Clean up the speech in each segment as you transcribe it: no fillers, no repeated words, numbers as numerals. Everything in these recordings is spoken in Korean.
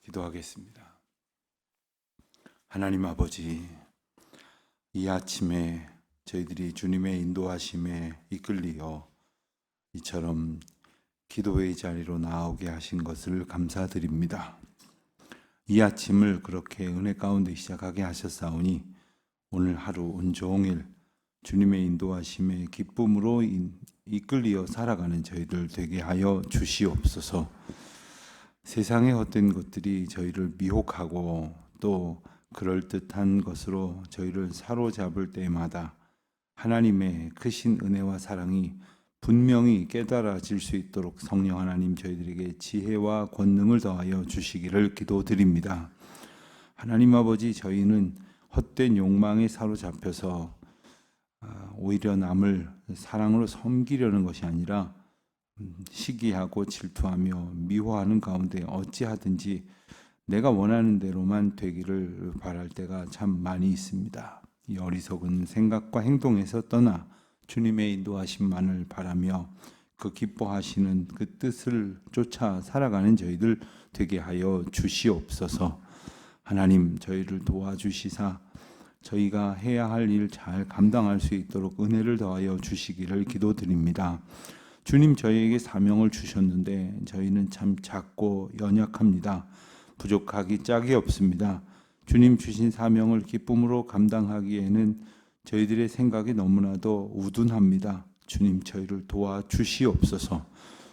기도하겠습니다. 하나님 아버지, 이 아침에 저희들이 주님의 인도하심에 이끌리어 이처럼 기도의 자리로 나오게 하신 것을 감사드립니다. 이 아침을 그렇게 은혜 가운데 시작하게 하셨사오니 오늘 하루 온종일 주님의 인도하심에 기쁨으로 이끌리어 살아가는 저희들 되게 하여 주시옵소서. 세상의 헛된 것들이 저희를 미혹하고 또 그럴듯한 것으로 저희를 사로잡을 때마다 하나님의 크신 은혜와 사랑이 분명히 깨달아질 수 있도록 성령 하나님 저희들에게 지혜와 권능을 더하여 주시기를 기도드립니다. 하나님 아버지, 저희는 헛된 욕망에 사로잡혀서 오히려 남을 사랑으로 섬기려는 것이 아니라 시기하고 질투하며 미워하는 가운데 어찌하든지 내가 원하는 대로만 되기를 바랄 때가 참 많이 있습니다. 이 어리석은 생각과 행동에서 떠나 주님의 인도하심만을 바라며 그 기뻐하시는 그 뜻을 쫓아 살아가는 저희들 되게 하여 주시옵소서. 하나님, 저희를 도와주시사 저희가 해야 할 일 잘 감당할 수 있도록 은혜를 더하여 주시기를 기도드립니다. 주님, 저희에게 사명을 주셨는데 저희는 참 작고 연약합니다. 부족하기 짝이 없습니다. 주님 주신 사명을 기쁨으로 감당하기에는 저희들의 생각이 너무나도 우둔합니다. 주님, 저희를 도와주시옵소서.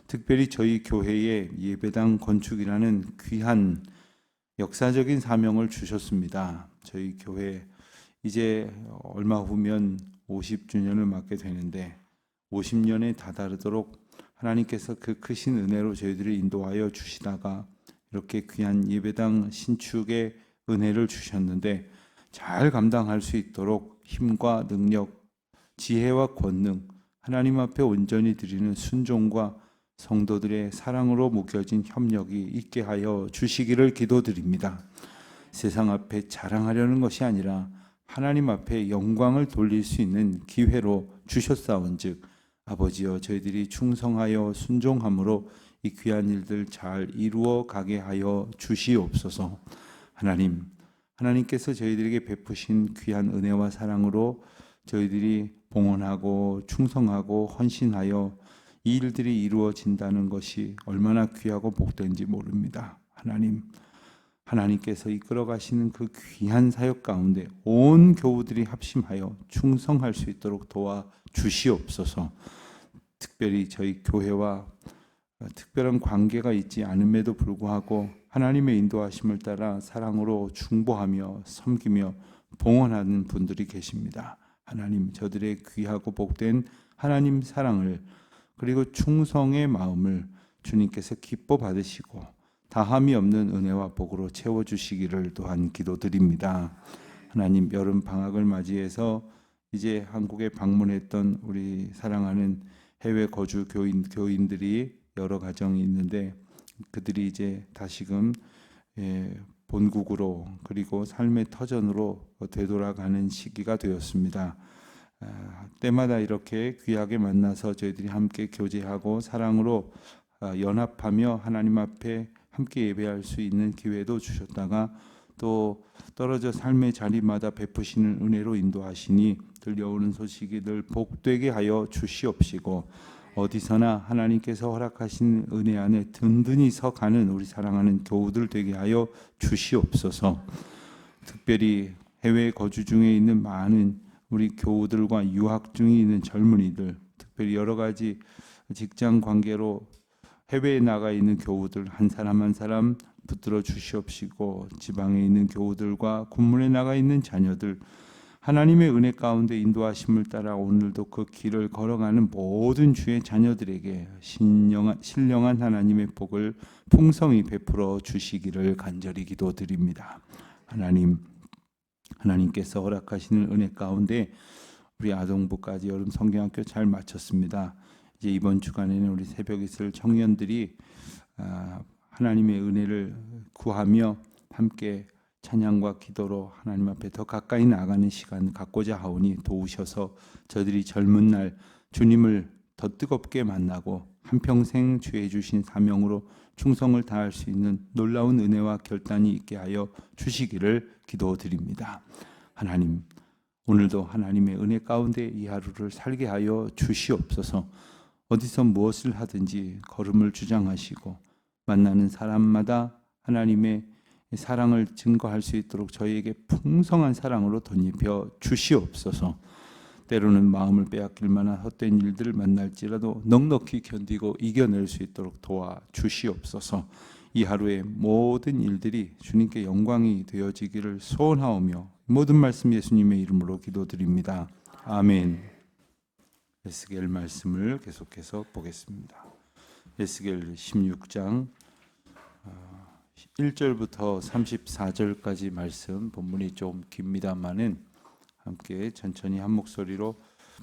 특별히 저희 교회의 예배당 건축이라는 귀한 역사적인 사명을 주셨습니다. 저희 교회 이제 얼마 후면 50주년을 맞게 되는데 50년에 다다르도록 하나님께서 그 크신 은혜로 저희들을 인도하여 주시다가 이렇게 귀한 예배당 신축의 은혜를 주셨는데 잘 감당할 수 있도록 힘과 능력, 지혜와 권능, 하나님 앞에 온전히 드리는 순종과 성도들의 사랑으로 묶여진 협력이 있게 하여 주시기를 기도드립니다. 세상 앞에 자랑하려는 것이 아니라 하나님 앞에 영광을 돌릴 수 있는 기회로 주셨사온즉 아버지여, 저희들이 충성하여 순종함으로 이 귀한 일들 잘 이루어 가게 하여 주시옵소서. 하나님께서 저희들에게 베푸신 귀한 은혜와 사랑으로 저희들이 봉헌하고 충성하고 헌신하여 이 일들이 이루어진다는 것이 얼마나 귀하고 복된지 모릅니다. 하나님께서 이끌어 가시는 그 귀한 사역 가운데 온 교우들이 합심하여 충성할 수 있도록 도와 주시옵소서. 특별히 저희 교회와 특별한 관계가 있지 않음에도 불구하고 하나님의 인도하심을 따라 사랑으로 중보하며 섬기며 봉헌하는 분들이 계십니다. 하나님, 저들의 귀하고 복된 하나님 사랑을 그리고 충성의 마음을 주님께서 기뻐 받으시고 다함이 없는 은혜와 복으로 채워주시기를 또한 기도드립니다. 하나님, 여름 방학을 맞이해서 이제 한국에 방문했던 우리 사랑하는 해외 거주 교인들이 여러 가정이 있는데 그들이 이제 다시금 본국으로 그리고 삶의 터전으로 되돌아가는 시기가 되었습니다. 때마다 이렇게 귀하게 만나서 저희들이 함께 교제하고 사랑으로 연합하며 하나님 앞에 함께 예배할 수 있는 기회도 주셨다가 또 떨어져 삶의 자리마다 베푸시는 은혜로 인도하시니 들려오는 소식이 늘 복되게 하여 주시옵시고 어디서나 하나님께서 허락하신 은혜 안에 든든히 서가는 우리 사랑하는 교우들 되게 하여 주시옵소서. 특별히 해외 거주 중에 있는 많은 우리 교우들과 유학 중에 있는 젊은이들, 특별히 여러 가지 직장 관계로 해외에 나가 있는 교우들 한 사람 한 사람 붙들어 주시옵시고 지방에 있는 교우들과 군문에 나가 있는 자녀들 하나님의 은혜 가운데 인도하심을 따라 오늘도 그 길을 걸어가는 모든 주의 자녀들에게 신령한 하나님의 복을 풍성히 베풀어 주시기를 간절히 기도드립니다. 하나님께서 허락하시는 은혜 가운데 우리 아동부까지 여름 성경학교 잘 마쳤습니다. 이제 이번 주간에는 우리 새벽 이슬 청년들이 하나님의 은혜를 구하며 함께 찬양과 기도로 하나님 앞에 더 가까이 나가는 시간 갖고자 하오니 도우셔서 저들이 젊은 날 주님을 더 뜨겁게 만나고 한평생 주의 주신 사명으로 충성을 다할 수 있는 놀라운 은혜와 결단이 있게 하여 주시기를 기도드립니다. 하나님, 오늘도 하나님의 은혜 가운데 이 하루를 살게 하여 주시옵소서. 어디서 무엇을 하든지 걸음을 주장하시고 만나는 사람마다 하나님의 사랑을 증거할 수 있도록 저희에게 풍성한 사랑으로 덧입혀 주시옵소서. 때로는 마음을 빼앗길 만한 헛된 일들을 만날지라도 넉넉히 견디고 이겨낼 수 있도록 도와 주시옵소서. 이 하루의 모든 일들이 주님께 영광이 되어지기를 소원하오며 모든 말씀 예수님의 이름으로 기도드립니다. 아멘. 에스겔 말씀을 계속해서 보겠습니다. 에스겔 16장 1절부터 34절까지 말씀, 본문이 좀 깁니다마는 함께 천천히 한 목소리로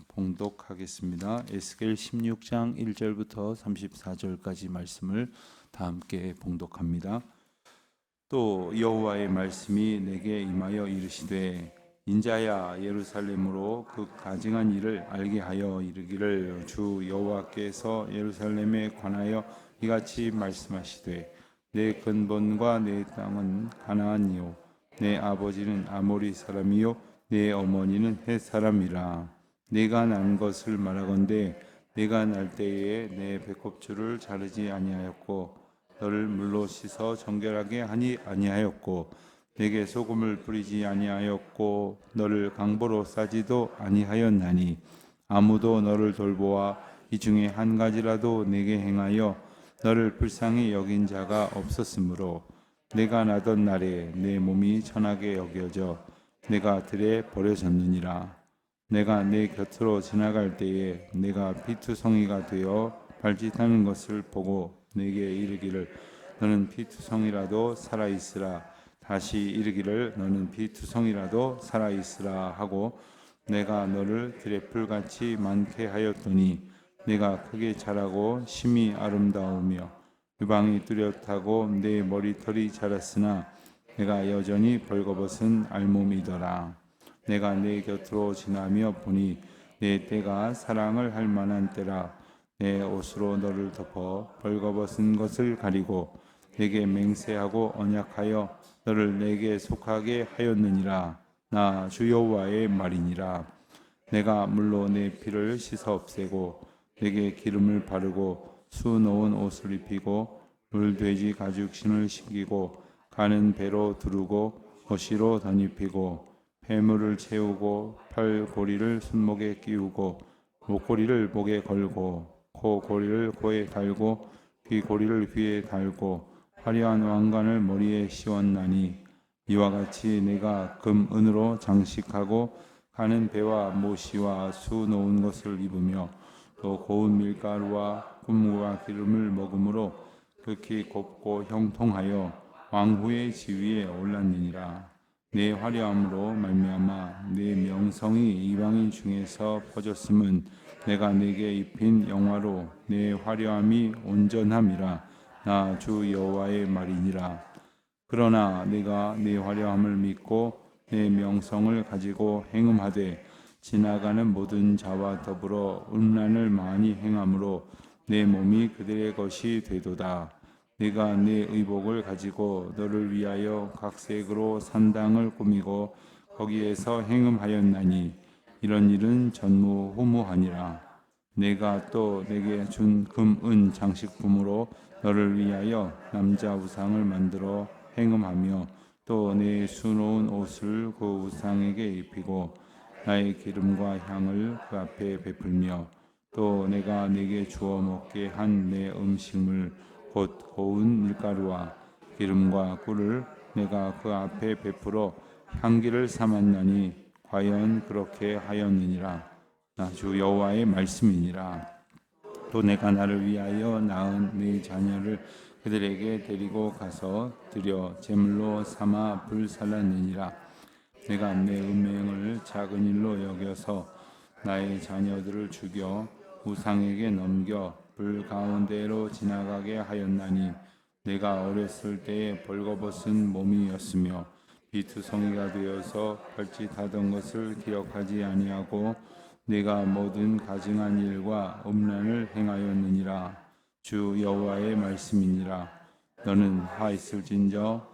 봉독하겠습니다. 에스겔 16장 1절부터 34절까지 말씀을 다 함께 봉독합니다. 또 여호와의 말씀이 내게 임하여 이르시되 인자야, 예루살렘으로 그 가증한 일을 알게 하여 이르기를 주 여호와께서 예루살렘에 관하여 이같이 말씀하시되 내 근본과 내 땅은 가나안이요 내 아버지는 아모리 사람이요 내 어머니는 헷 사람이라. 내가 난 것을 말하건대 내가 날 때에 내 배꼽줄을 자르지 아니하였고 너를 물로 씻어 정결하게 하니 아니하였고 내게 소금을 뿌리지 아니하였고 너를 강보로 싸지도 아니하였나니 아무도 너를 돌보아 이 중에 한 가지라도 내게 행하여 너를 불쌍히 여긴 자가 없었으므로 내가 나던 날에 내 몸이 천하게 여겨져 내가 들에 버려졌느니라. 내가 내 곁으로 지나갈 때에 내가 피투성이가 되어 발짓하는 것을 보고 내게 이르기를 너는 피투성이라도 살아있으라. 다시 이르기를 너는 피투성이라도 살아있으라 하고 내가 너를 들에 풀같이 많게 하였더니 내가 크게 자라고 심히 아름다우며 유방이 뚜렷하고 내 머리털이 자랐으나 내가 여전히 벌거벗은 알몸이더라. 내가 내 곁으로 지나며 보니 내 때가 사랑을 할 만한 때라. 내 옷으로 너를 덮어 벌거벗은 것을 가리고 내게 맹세하고 언약하여 너를 내게 속하게 하였느니라. 나 주 여호와의 말이니라. 내가 물로 내 피를 씻어 없애고 내게 기름을 바르고 수 놓은 옷을 입히고 물돼지 가죽신을 신기고 가는 배로 두르고 거시로 덧입히고 폐물을 채우고 팔고리를 손목에 끼우고 목고리를 목에 걸고 코고리를 코에 달고 귀고리를 귀에 달고 화려한 왕관을 머리에 씌웠나니 이와 같이 내가 금 은으로 장식하고 가는 배와 모시와 수 놓은 것을 입으며 또 고운 밀가루와 꿀과 기름을 먹음으로 극히 곱고 형통하여 왕후의 지위에 올랐느니라. 내 화려함으로 말미암아 내 명성이 이방인 중에서 퍼졌음은 내가 내게 입힌 영화로 내 화려함이 온전함이라. 나 주 여호와의 말이니라. 그러나 내가 내 화려함을 믿고 내 명성을 가지고 행음하되 지나가는 모든 자와 더불어 음란을 많이 행함으로 내 몸이 그들의 것이 되도다. 내가 내 의복을 가지고 너를 위하여 각색으로 산당을 꾸미고 거기에서 행음하였나니 이런 일은 전무후무하니라. 내가 또 내게 준 금, 은 장식품으로 너를 위하여 남자 우상을 만들어 행음하며 또 내 수놓은 옷을 그 우상에게 입히고 나의 기름과 향을 그 앞에 베풀며 또 내가 내게 주어 먹게 한 내 음식물 곧 고운 밀가루와 기름과 꿀을 내가 그 앞에 베풀어 향기를 삼았나니 과연 그렇게 하였느니라. 나 주 여호와의 말씀이니라. 또 내가 나를 위하여 낳은 네 자녀를 그들에게 데리고 가서 드려 제물로 삼아 불살랐느니라. 내가 내 음행을 작은 일로 여겨서 나의 자녀들을 죽여 우상에게 넘겨 불 가운데로 지나가게 하였나니 내가 어렸을 때에 벌거벗은 몸이었으며 비투성이가 되어서 발짓하던 것을 기억하지 아니하고 내가 모든 가증한 일과 음란을 행하였느니라. 주 여호와의 말씀이니라. 너는 화 있을진저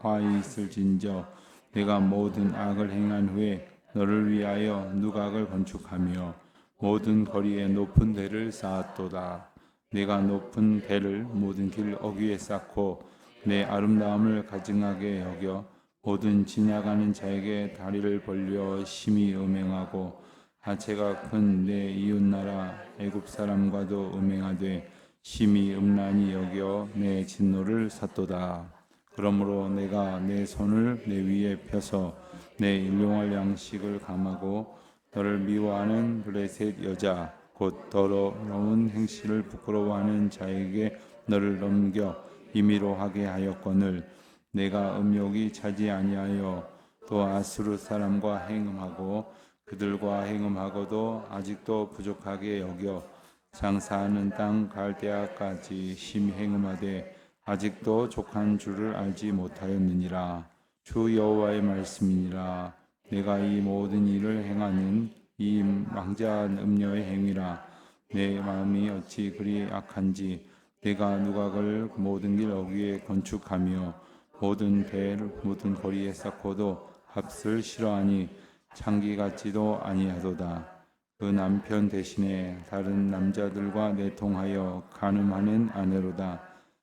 내가 모든 악을 행한 후에 너를 위하여 누각을 건축하며 모든 거리에 높은 대를 쌓았도다. 내가 높은 대를 모든 길 어귀에 쌓고 내 아름다움을 가증하게 여겨 모든 지나가는 자에게 다리를 벌려 심히 음행하고 하체가 큰 내 이웃나라 애굽 사람과도 음행하되 심히 음란히 여겨 내 진노를 샀도다. 그러므로 내가 내 손을 내 위에 펴서 내 일용할 양식을 감하고 너를 미워하는 블레셋 여자 곧 더러운 행실을 부끄러워하는 자에게 너를 넘겨 임의로 하게 하였거늘 내가 음욕이 차지 아니하여 또 아수르 사람과 행음하고 그들과 행음하고도 아직도 부족하게 여겨 장사하는 땅 갈대아까지 심히 행음하되 아직도 족한 줄을 알지 못하였느니라. 주 여호와의 말씀이니라. 내가 이 모든 일을 행하는 이 망자한 음녀의 행위라. 내 마음이 어찌 그리 악한지 내가 누각을 모든 길 어귀에 건축하며 모든 배를 모든 거리에 쌓고도 값을 싫어하니 창기 같지도 아니하도다. 그 남편 대신에 다른 남자들과 내통하여 간음하는 아내로다.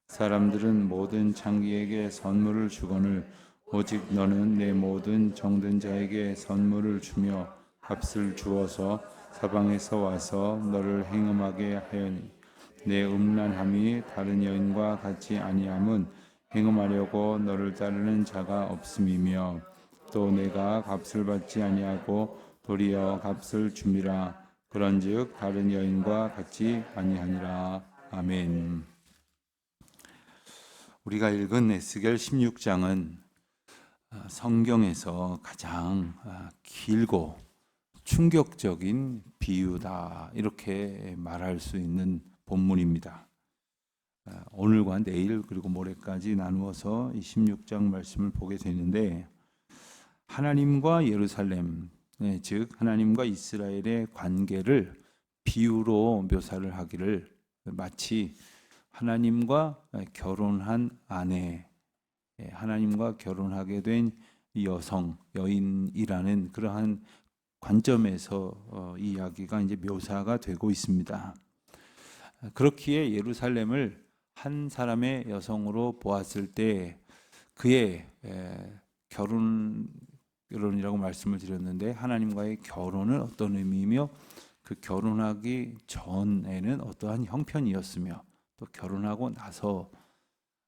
사람들은 모든 창기에게 선물을 주거늘 오직 너는 내 모든 정든 자에게 선물을 주며 값을 주어서 사방에서 와서 너를 행음하게 하였니 내 음란함이 다른 여인과 같이 아니함은 행음하려고 너를 따르는 자가 없음이며 또 내가 값을 받지 아니하고 도리어 값을 줌이라. 그런즉 다른 여인과 같이 아니하니라. 아멘. 우리가 읽은 에스겔 16장은 성경에서 가장 길고 충격적인 비유다 이렇게 말할 수 있는 본문입니다. 오늘과 내일 그리고 모레까지 나누어서 이 16장 말씀을 보게 되는데 하나님과 예루살렘 즉 하나님과 이스라엘의 관계를 비유로 묘사를 하기를 마치 하나님과 결혼한 아내, 하나님과 결혼하게 된 여성, 여인이라는 그러한 관점에서 이 이야기가 이제 묘사가 되고 있습니다. 그렇기에 예루살렘을 한 사람의 여성으로 보았을 때 그의 결혼이라고 말씀을 드렸는데 하나님과의 결혼은 어떤 의미이며 그 결혼하기 전에는 어떠한 형편이었으며 또 결혼하고 나서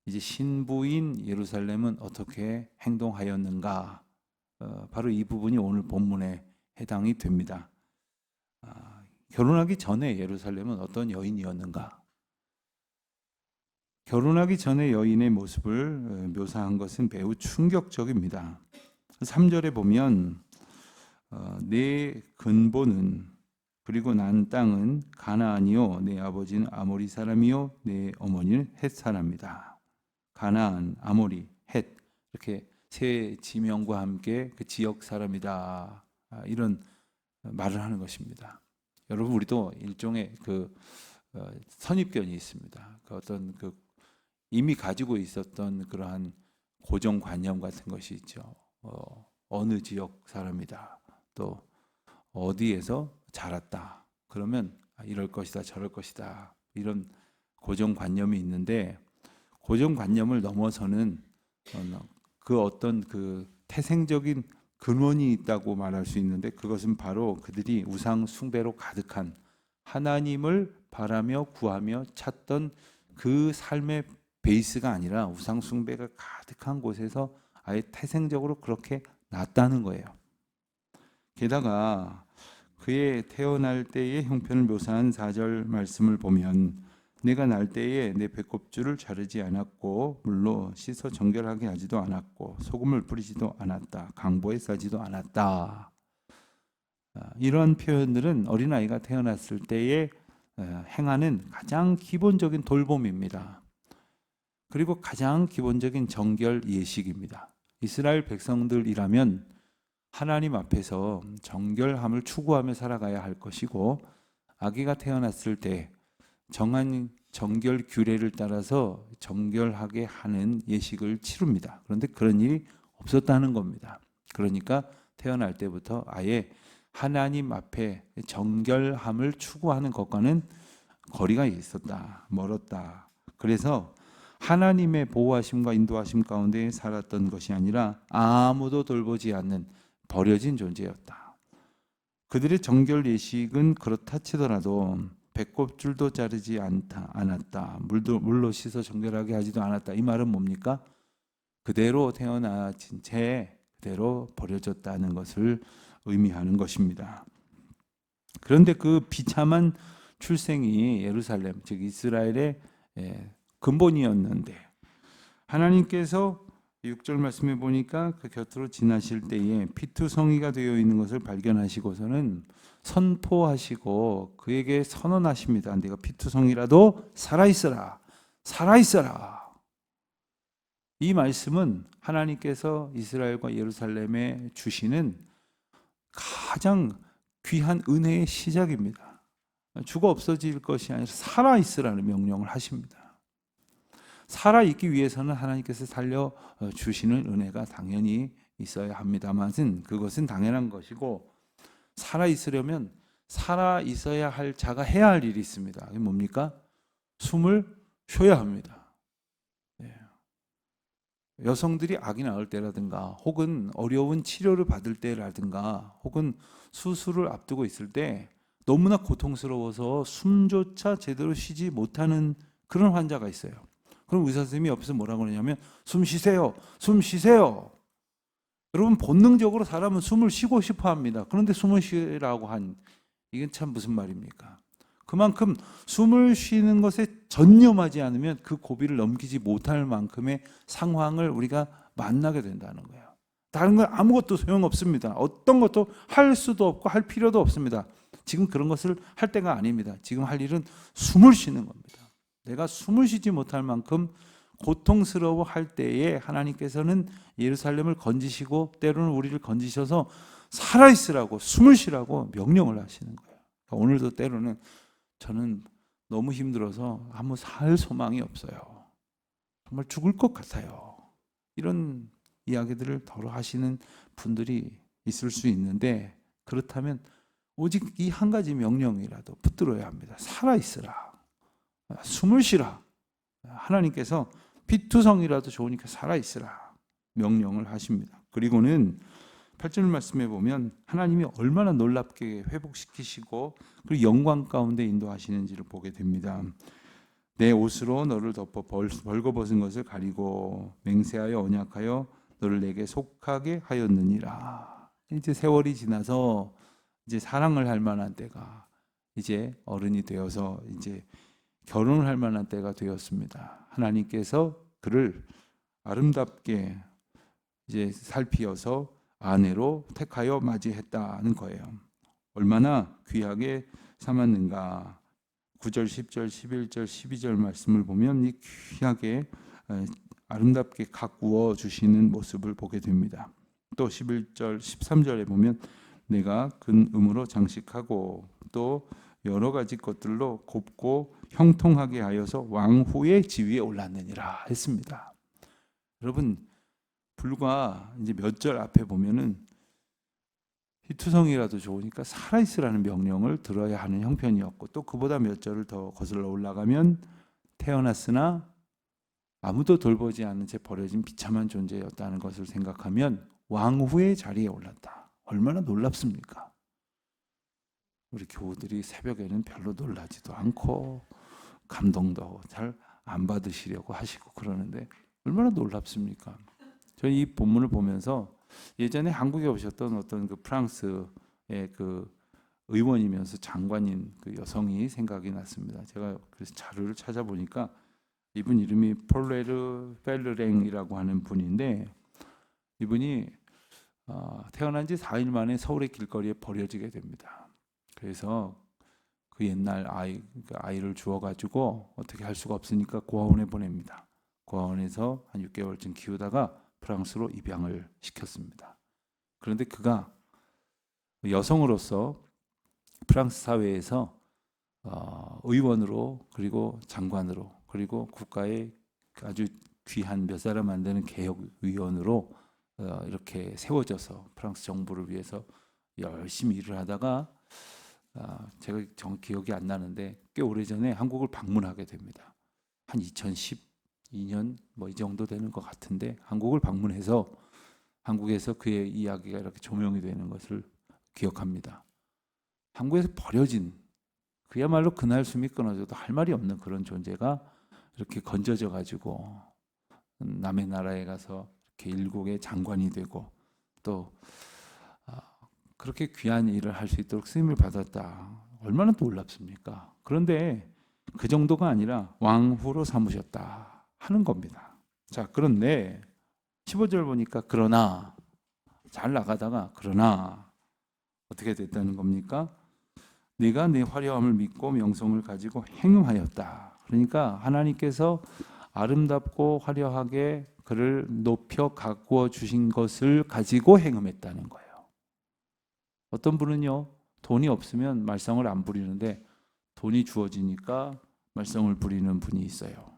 이제 신부인 예루살렘은 어떻게 행동하였는가 바로 이 부분이 오늘 본문에 해당이 됩니다. 결혼하기 전에 예루살렘은 어떤 여인이었는가? 결혼하기 전에 여인의 모습을 묘사한 것은 매우 충격적입니다. 3절에 보면 내 근본은 그리고 난 땅은 가나안이요 내 아버지는 아모리 사람이요 내 어머니는 헷 사람이다. 가나안, 아모리, 헷 이렇게 세 지명과 함께 그 지역 사람이다. 이런 말을 하는 것입니다. 여러분 우리도 일종의 그 선입견이 있습니다. 그 어떤 그 이미 가지고 있었던 그러한 고정관념 같은 것이 있죠. 어느 지역 사람이다. 또 어디에서 자랐다. 그러면 이럴 것이다, 저럴 것이다. 이런 고정관념이 있는데 고정관념을 넘어서는 그 어떤 그 태생적인 근원이 있다고 말할 수 있는데 그것은 바로 그들이 우상 숭배로 가득한 하나님을 바라며 구하며 찾던 그 삶의 베이스가 아니라 우상 숭배가 가득한 곳에서 아예 태생적으로 그렇게 났다는 거예요. 게다가 그의 태어날 때의 형편을 묘사한 4절 말씀을 보면 내가 날 때에 내 배꼽줄을 자르지 않았고 물로 씻어 정결하게 하지도 않았고 소금을 뿌리지도 않았다. 강보에 싸지도 않았다. 이런 표현들은 어린아이가 태어났을 때에 행하는 가장 기본적인 돌봄입니다. 그리고 가장 기본적인 정결 예식입니다. 이스라엘 백성들이라면 하나님 앞에서 정결함을 추구하며 살아가야 할 것이고 아기가 태어났을 때 정한 정결 규례를 따라서 정결하게 하는 예식을 치릅니다. 그런데 그런 일이 없었다는 겁니다. 그러니까 태어날 때부터 아예 하나님 앞에 정결함을 추구하는 것과는 거리가 있었다, 멀었다. 그래서 하나님의 보호하심과 인도하심 가운데 살았던 것이 아니라 아무도 돌보지 않는 버려진 존재였다. 그들의 정결 예식은 그렇다 치더라도 배꼽줄도 자르지 않았다. 물로 씻어 정결하게 하지도 않았다. 이 말은 뭡니까? 그대로 태어나진 채 그대로 버려졌다는 것을 의미하는 것입니다. 그런데 그 비참한 출생이 예루살렘, 즉 이스라엘의 근본이었는데 하나님께서 6절 말씀에 보니까 그 곁으로 지나실 때에 피투성이가 되어 있는 것을 발견하시고서는 선포하시고 그에게 선언하십니다. 내가 피투성이라도 살아있어라. 살아있어라. 이 말씀은 하나님께서 이스라엘과 예루살렘에 주시는 가장 귀한 은혜의 시작입니다. 죽어 없어질 것이 아니라 살아있으라는 명령을 하십니다. 살아있기 위해서는 하나님께서 살려주시는 은혜가 당연히 있어야 합니다만 그것은 당연한 것이고 살아있으려면 살아있어야 할 자가 해야 할 일이 있습니다. 그게 뭡니까? 숨을 쉬어야 합니다. 여성들이 아기 낳을 때라든가 혹은 어려운 치료를 받을 때라든가 혹은 수술을 앞두고 있을 때 너무나 고통스러워서 숨조차 제대로 쉬지 못하는 그런 환자가 있어요. 그럼 의사 선생님이 옆에서 뭐라고 그러냐면 숨 쉬세요. 숨 쉬세요. 여러분 본능적으로 사람은 숨을 쉬고 싶어 합니다. 그런데 숨을 쉬라고 한 이게 참 무슨 말입니까? 그만큼 숨을 쉬는 것에 전념하지 않으면 그 고비를 넘기지 못할 만큼의 상황을 우리가 만나게 된다는 거예요. 다른 건 아무것도 소용없습니다. 어떤 것도 할 수도 없고 할 필요도 없습니다. 지금 그런 것을 할 때가 아닙니다. 지금 할 일은 숨을 쉬는 겁니다. 내가 숨을 쉬지 못할 만큼 고통스러워 할 때에 하나님께서는 예루살렘을 건지시고 때로는 우리를 건지셔서 살아있으라고 숨을 쉬라고 명령을 하시는 거예요. 오늘도 때로는 저는 너무 힘들어서 아무 살 소망이 없어요. 정말 죽을 것 같아요. 이런 이야기들을 더러 하시는 분들이 있을 수 있는데 그렇다면 오직 이 한 가지 명령이라도 붙들어야 합니다. 살아있으라. 숨을 쉬라. 하나님께서 피투성이라도 좋으니까 살아있으라. 명령을 하십니다. 그리고는 8절 말씀에 보면 하나님이 얼마나 놀랍게 회복시키시고 그리고 영광 가운데 인도하시는지를 보게 됩니다. 내 옷으로 너를 덮어 벌거벗은 것을 가리고 맹세하여 언약하여 너를 내게 속하게 하였느니라. 이제 세월이 지나서 이제 사랑을 할 만한 때가 이제 어른이 되어서 이제 결혼을 할 만한 때가 되었습니다. 하나님께서 그를 아름답게 이제 살피어서 아내로 택하여 맞이했다는 거예요. 얼마나 귀하게 삼았는가. 9절, 10절, 11절, 12절 말씀을 보면 이 귀하게 아름답게 가꾸어 주시는 모습을 보게 됩니다. 또 11절, 13절에 보면 내가 근음으로 장식하고 또 여러 가지 것들로 곱고 형통하게 하여서 왕후의 지위에 올랐느니라 했습니다. 여러분 불과 이제 몇 절 앞에 보면은 피투성이라도 좋으니까 살아있으라는 명령을 들어야 하는 형편이었고 또 그보다 몇 절을 더 거슬러 올라가면 태어났으나 아무도 돌보지 않은 채 버려진 비참한 존재였다는 것을 생각하면 왕후의 자리에 올랐다. 얼마나 놀랍습니까? 우리 교우들이 새벽에는 별로 놀라지도 않고 감동도 잘 안 받으시려고 하시고 그러는데 얼마나 놀랍습니까? 저는 이 본문을 보면서 예전에 한국에 오셨던 어떤 그 프랑스의 그 의원이면서 장관인 그 여성이 생각이 났습니다. 제가 그래서 자료를 찾아보니까 이분 이름이 폴레르 펠르랭이라고 하는 분인데 이분이 태어난 지 4일 만에 서울의 길거리에 버려지게 됩니다. 그래서 그 옛날 아이를 주워가지고 어떻게 할 수가 없으니까 고아원에 보냅니다. 고아원에서 한 6개월쯤 키우다가 프랑스로 입양을 시켰습니다. 그런데 그가 여성으로서 프랑스 사회에서 의원으로 그리고 장관으로 그리고 국가의 아주 귀한 몇 사람 안 되는 개혁위원으로 이렇게 세워져서 프랑스 정부를 위해서 열심히 일을 하다가 제가 정확히 기억이 안 나는데 꽤 오래전에 한국을 방문하게 됩니다. 한 2012년 뭐 이 정도 되는 것 같은데 한국을 방문해서 한국에서 그의 이야기가 이렇게 조명이 되는 것을 기억합니다. 한국에서 버려진 그야말로 그날 숨이 끊어져도 할 말이 없는 그런 존재가 이렇게 건져져 가지고 남의 나라에 가서 이렇게 일국의 장관이 되고 또 그렇게 귀한 일을 할 수 있도록 쓰임을 받았다. 얼마나 놀랍습니까? 그런데 그 정도가 아니라 왕후로 삼으셨다 하는 겁니다. 자, 그런데 15절 보니까 그러나 잘 나가다가 그러나 어떻게 됐다는 겁니까? 네가 내 화려함을 믿고 명성을 가지고 행음하였다. 그러니까 하나님께서 아름답고 화려하게 그를 높여 가꾸어 주신 것을 가지고 행음했다는 거예요. 어떤 분은요, 돈이 없으면 말썽을 안 부리는데 돈이 주어지니까 말썽을 부리는 분이 있어요.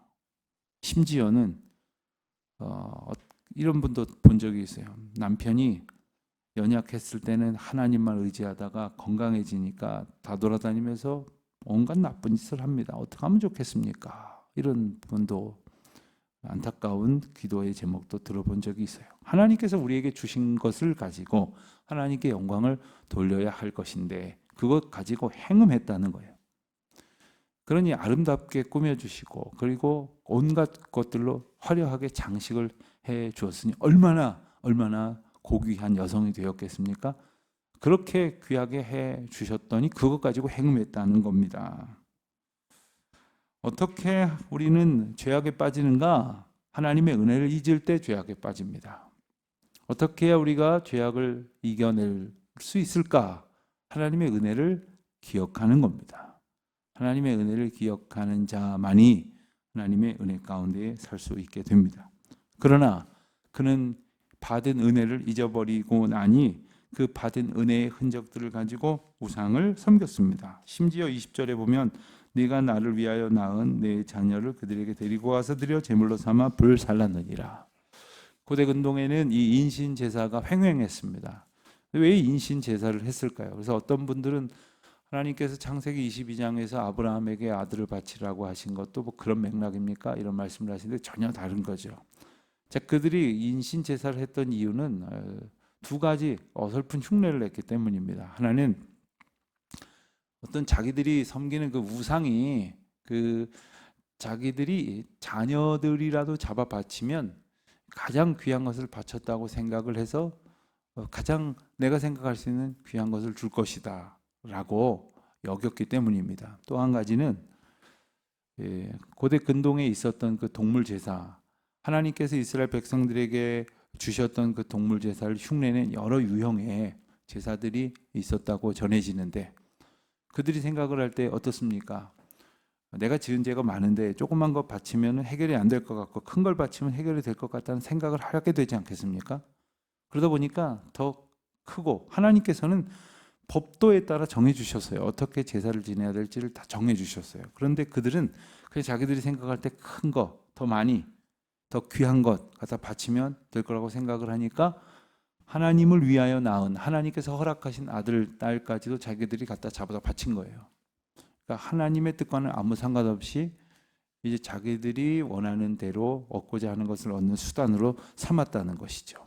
심지어는 이런 분도 본 적이 있어요. 남편이 연약했을 때는 하나님만 의지하다가 건강해지니까 다 돌아다니면서 온갖 나쁜 짓을 합니다. 어떻게 하면 좋겠습니까? 이런 분도 안타까운 기도의 제목도 들어본 적이 있어요. 하나님께서 우리에게 주신 것을 가지고 하나님께 영광을 돌려야 할 것인데 그것 가지고 행음했다는 거예요. 그러니 아름답게 꾸며주시고 그리고 온갖 것들로 화려하게 장식을 해 주었으니 얼마나 고귀한 여성이 되었겠습니까? 그렇게 귀하게 해 주셨더니 그것 가지고 행음했다는 겁니다. 어떻게 우리는 죄악에 빠지는가? 하나님의 은혜를 잊을 때 죄악에 빠집니다. 어떻게 해야 우리가 죄악을 이겨낼 수 있을까? 하나님의 은혜를 기억하는 겁니다. 하나님의 은혜를 기억하는 자만이 하나님의 은혜 가운데 살 수 있게 됩니다. 그러나 그는 받은 은혜를 잊어버리고 나니 그 받은 은혜의 흔적들을 가지고 우상을 섬겼습니다. 심지어 20절에 보면 네가 나를 위하여 낳은 내 자녀를 그들에게 데리고 와서 드려 제물로 삼아 불살랐느니라. 고대 근동에는 이 인신 제사가 횡행했습니다. 왜 인신 제사를 했을까요? 그래서 어떤 분들은 하나님께서 창세기 22장에서 아브라함에게 아들을 바치라고 하신 것도 뭐 그런 맥락입니까? 이런 말씀을 하시는데 전혀 다른 거죠. 자, 그들이 인신 제사를 했던 이유는 두 가지 어설픈 흉내를 냈기 때문입니다. 하나는 어떤 자기들이 섬기는 그 우상이 그 자기들이 자녀들이라도 잡아 바치면 가장 귀한 것을 바쳤다고 생각을 해서 가장 내가 생각할 수 있는 귀한 것을 줄 것이다 라고 여겼기 때문입니다. 또 한 가지는 고대 근동에 있었던 그 동물 제사, 하나님께서 이스라엘 백성들에게 주셨던 그 동물 제사를 흉내낸 여러 유형의 제사들이 있었다고 전해지는데 그들이 생각을 할 때 어떻습니까? 내가 지은 죄가 많은데 조그만 거 바치면 해결이 안 될 것 같고 큰 걸 바치면 해결이 될 것 같다는 생각을 하게 되지 않겠습니까? 그러다 보니까 더 크고 하나님께서는 법도에 따라 정해 주셨어요. 어떻게 제사를 지내야 될지를 다 정해 주셨어요. 그런데 그들은 그냥 자기들이 생각할 때 큰 거, 더 많이, 더 귀한 것 갖다 바치면 될 거라고 생각을 하니까 하나님을 위하여 낳은 하나님께서 허락하신 아들, 딸까지도 자기들이 갖다 잡아다 바친 거예요. 그러니까 하나님의 뜻과는 아무 상관없이 이제 자기들이 원하는 대로 얻고자 하는 것을 얻는 수단으로 삼았다는 것이죠.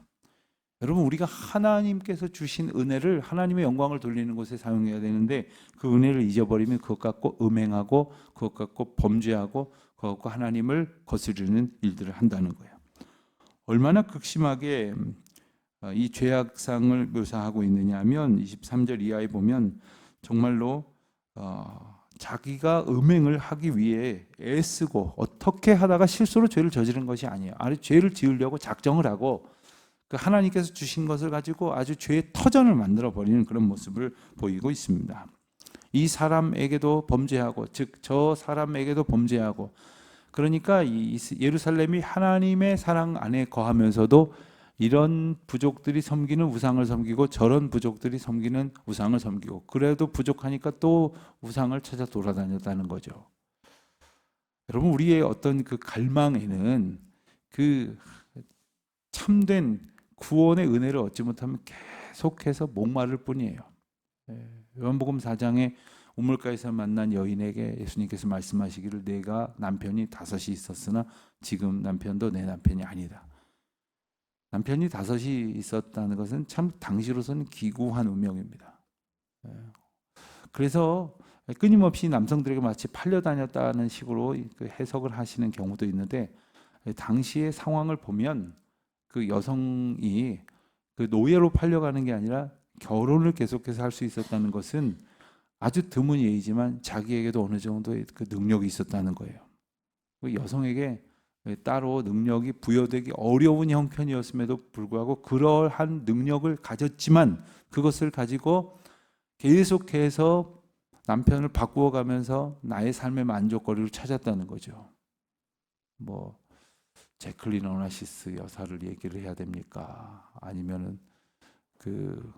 여러분, 우리가 하나님께서 주신 은혜를 하나님의 영광을 돌리는 곳에 사용해야 되는데 그 은혜를 잊어버리면 그것 갖고 음행하고 그것 갖고 범죄하고 그것 갖고 하나님을 거스르는 일들을 한다는 거예요. 얼마나 극심하게 이 죄악상을 묘사하고 있느냐 하면 23절 이하에 보면 정말로 자기가 음행을 하기 위해 애쓰고 어떻게 하다가 실수로 죄를 저지른 것이 아니에요. 아니, 죄를 지으려고 작정을 하고 그 하나님께서 주신 것을 가지고 아주 죄의 터전을 만들어 버리는 그런 모습을 보이고 있습니다. 이 사람에게도 범죄하고 즉 저 사람에게도 범죄하고 그러니까 이 예루살렘이 하나님의 사랑 안에 거하면서도 이런 부족들이 섬기는 우상을 섬기고 저런 부족들이 섬기는 우상을 섬기고 그래도 부족하니까 또 우상을 찾아 돌아다녔다는 거죠. 여러분 우리의 어떤 그 갈망에는 그 참된 구원의 은혜를 얻지 못하면 계속해서 목마를 뿐이에요. 요한복음 4장에 우물가에서 만난 여인에게 예수님께서 말씀하시기를 내가 남편이 5이 있었으나 지금 남편도 내 남편이 아니다. 남편이 5이 있었다는 것은 참 당시로서는 기구한 운명입니다. 그래서 끊임없이 남성들에게 마치 팔려다녔다는 식으로 해석을 하시는 경우도 있는데 당시의 상황을 보면 그 여성이 그 노예로 팔려가는 게 아니라 결혼을 계속해서 할 수 있었다는 것은 아주 드문 예이지만 자기에게도 어느 정도의 그 능력이 있었다는 거예요. 그 여성에게 따로 능력이 부여되기 어려운 형편이었음에도 불구하고 그러한 능력을 가졌지만 그것을 가지고 계속해서 남편을 바꾸어 가면서 나의 삶의 만족거리를 찾았다는 거죠. 뭐 제클린 오나시스 여사를 얘기를 해야 됩니까? 아니면은 그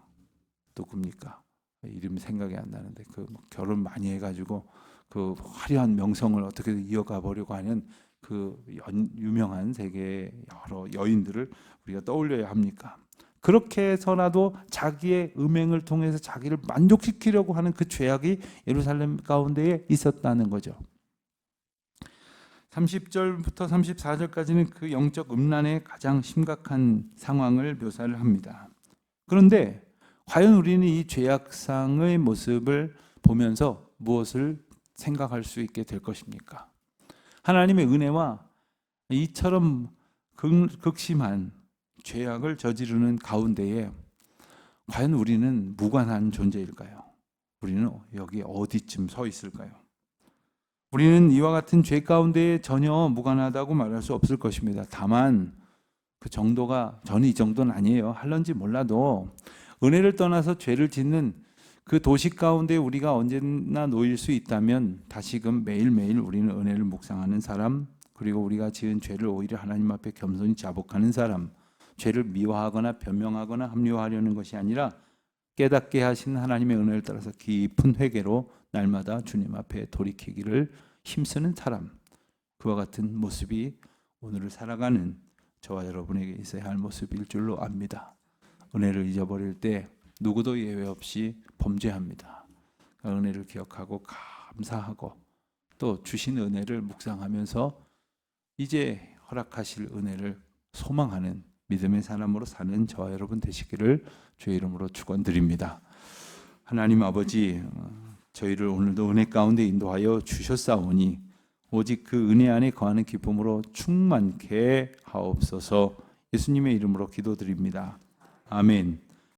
누굽니까? 이름이 생각이 안 나는데 그 결혼 많이 해가지고 그 화려한 명성을 어떻게든 이어가 보려고 하는 그 유명한 세계의 여러 여인들을 우리가 떠올려야 합니까? 그렇게 해서라도 자기의 음행을 통해서 자기를 만족시키려고 하는 그 죄악이 예루살렘 가운데에 있었다는 거죠. 30절부터 34절까지는 그 영적 음란의 가장 심각한 상황을 묘사를 합니다. 그런데 과연 우리는 이 죄악상의 모습을 보면서 무엇을 생각할 수 있게 될 것입니까? 하나님의 은혜와 이처럼 극심한 죄악을 저지르는 가운데에 과연 우리는 무관한 존재일까요? 우리는 여기 어디쯤 서 있을까요? 우리는 이와 같은 죄 가운데 전혀 무관하다고 말할 수 없을 것입니다. 다만 그 정도가 저는 이 정도는 아니에요. 할런지 몰라도 은혜를 떠나서 죄를 짓는 그 도식 가운데 우리가 언제나 놓일 수 있다면 다시금 매일매일 우리는 은혜를 묵상하는 사람, 그리고 우리가 지은 죄를 오히려 하나님 앞에 겸손히 자복하는 사람, 죄를 미워하거나 변명하거나 합리화하려는 것이 아니라 깨닫게 하신 하나님의 은혜를 따라서 깊은 회개로 날마다 주님 앞에 돌이키기를 힘쓰는 사람, 그와 같은 모습이 오늘을 살아가는 저와 여러분에게 있어야 할 모습일 줄로 압니다. 은혜를 잊어버릴 때 누구도 예외 없이 범죄합니다. 그 은혜를 기억하고 감사하고 또 주신 은혜를 묵상하면서 이제 허락하실 은혜를 소망하는 믿음의 사람으로 사는 저와 여러분 되시기를 주의 이름으로 축원드립니다. 하나님 아버지, 저희를 오늘도 은혜 가운데 인도하여 주셨사오니 오직 그 은혜 안에 거하는 기쁨으로 충만케 하옵소서. 예수님의 이름으로 기도드립니다. 아멘.